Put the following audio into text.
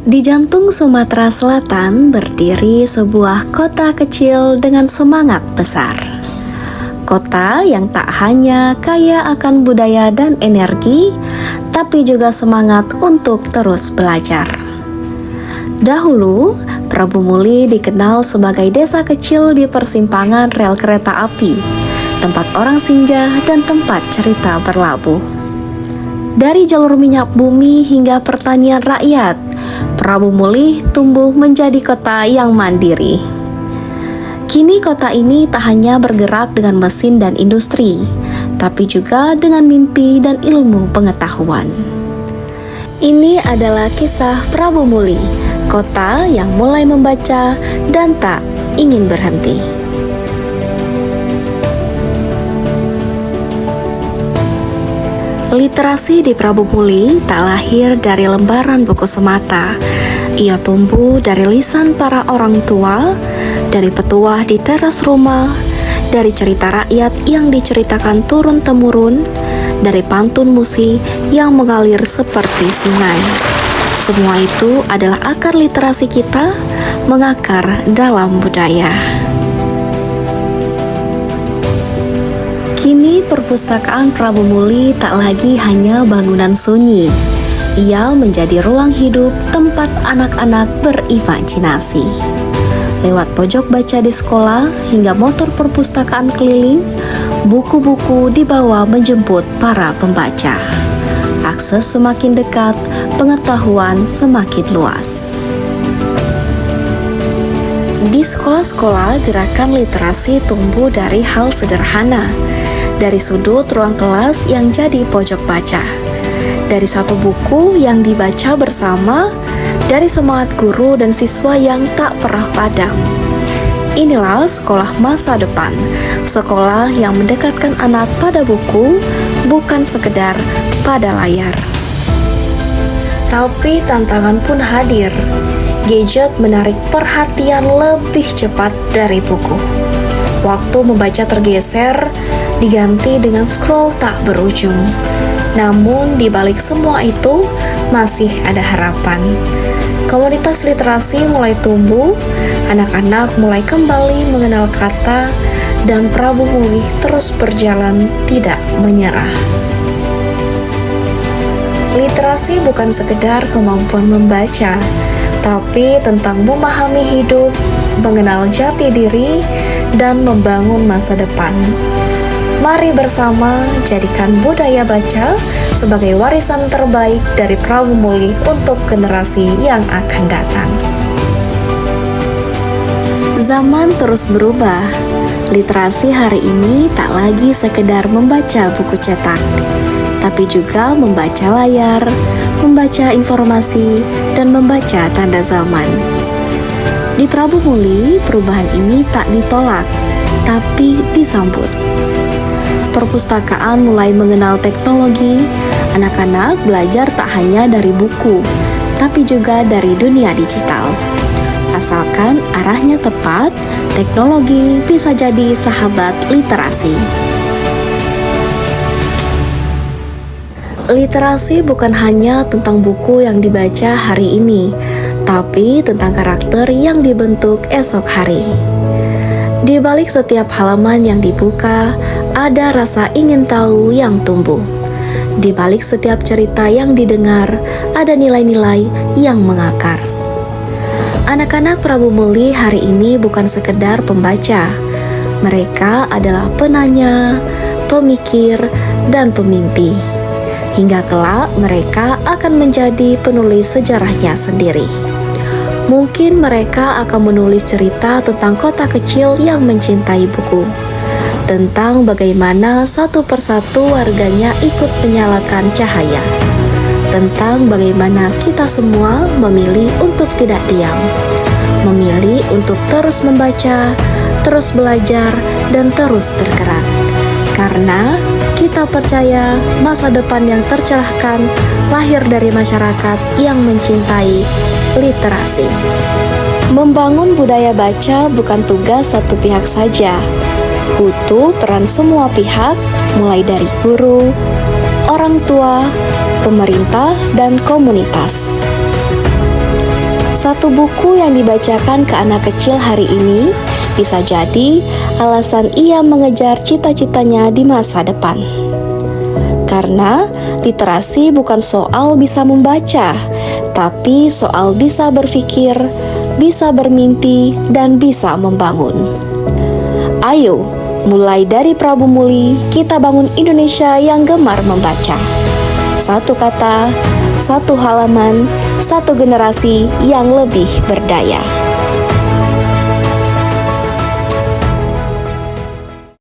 Di jantung Sumatera Selatan berdiri sebuah kota kecil dengan semangat besar. Kota yang tak hanya kaya akan budaya dan energi, tapi juga semangat untuk terus belajar. Dahulu, Prabu Muli dikenal sebagai desa kecil di persimpangan rel kereta api, tempat orang singgah dan tempat cerita berlabuh. Dari jalur minyak bumi hingga pertanian rakyat, Prabu Muli tumbuh menjadi kota yang mandiri. Kini kota ini tak hanya bergerak dengan mesin dan industri, tapi juga dengan mimpi dan ilmu pengetahuan. Ini adalah kisah Prabu Muli, kota yang mulai membaca dan tak ingin berhenti. Literasi di Prabu Muli tak lahir dari lembaran buku semata. Ia tumbuh dari lisan para orang tua, dari petuah di teras rumah, dari cerita rakyat yang diceritakan turun-temurun, dari pantun musik yang mengalir seperti sungai. Semua itu adalah akar literasi kita, mengakar dalam budaya. Kini perpustakaan Prabu Muli tak lagi hanya bangunan sunyi. Ia menjadi ruang hidup tempat anak-anak berimajinasi. Lewat pojok baca di sekolah hingga motor perpustakaan keliling, buku-buku dibawa menjemput para pembaca. Akses semakin dekat, pengetahuan semakin luas. Di sekolah-sekolah, gerakan literasi tumbuh dari hal sederhana, dari sudut ruang kelas yang jadi pojok baca, dari satu buku yang dibaca bersama, dari semangat guru dan siswa yang tak pernah padam. Inilah sekolah masa depan, sekolah yang mendekatkan anak pada buku, bukan sekedar pada layar. Tapi tantangan pun hadir. Gadget menarik perhatian lebih cepat dari buku. Waktu membaca tergeser, diganti dengan scroll tak berujung. Namun di balik semua itu, masih ada harapan. Komunitas literasi mulai tumbuh, anak-anak mulai kembali mengenal kata, dan Prabu Muli terus berjalan tidak menyerah. Literasi bukan sekedar kemampuan membaca, tapi tentang memahami hidup, mengenal jati diri, dan membangun masa depan. Mari bersama jadikan budaya baca sebagai warisan terbaik dari Prabu Muli untuk generasi yang akan datang. Zaman terus berubah. Literasi hari ini tak lagi sekedar membaca buku cetak, tapi juga membaca layar, membaca informasi, dan membaca tanda zaman. Di Prabu Muli, perubahan ini tak ditolak, tapi disambut. Perpustakaan mulai mengenal teknologi, anak-anak belajar tak hanya dari buku, tapi juga dari dunia digital. Asalkan arahnya tepat, teknologi bisa jadi sahabat literasi. Literasi bukan hanya tentang buku yang dibaca hari ini, tapi tentang karakter yang dibentuk esok hari. Di balik setiap halaman yang dibuka, ada rasa ingin tahu yang tumbuh. Di balik setiap cerita yang didengar, ada nilai-nilai yang mengakar. Anak-anak Prabu Muli hari ini bukan sekedar pembaca. Mereka adalah penanya, pemikir, dan pemimpi. Hingga kelak mereka akan menjadi penulis sejarahnya sendiri. Mungkin mereka akan menulis cerita tentang kota kecil yang mencintai buku, tentang bagaimana satu persatu warganya ikut menyalakan cahaya, tentang bagaimana kita semua memilih untuk tidak diam, memilih untuk terus membaca, terus belajar, dan terus bergerak. Karena kita percaya masa depan yang tercerahkan lahir dari masyarakat yang mencintai literasi. Membangun budaya baca bukan tugas satu pihak saja, butuh peran semua pihak, mulai dari guru, orang tua, pemerintah, dan komunitas. Satu buku yang dibacakan ke anak kecil hari ini bisa jadi alasan ia mengejar cita-citanya di masa depan. Karena literasi bukan soal bisa membaca, tapi soal bisa berpikir, bisa bermimpi, dan bisa membangun. Ayo, mulai dari Prabu Muli, kita bangun Indonesia yang gemar membaca. Satu kata, satu halaman, satu generasi yang lebih berdaya.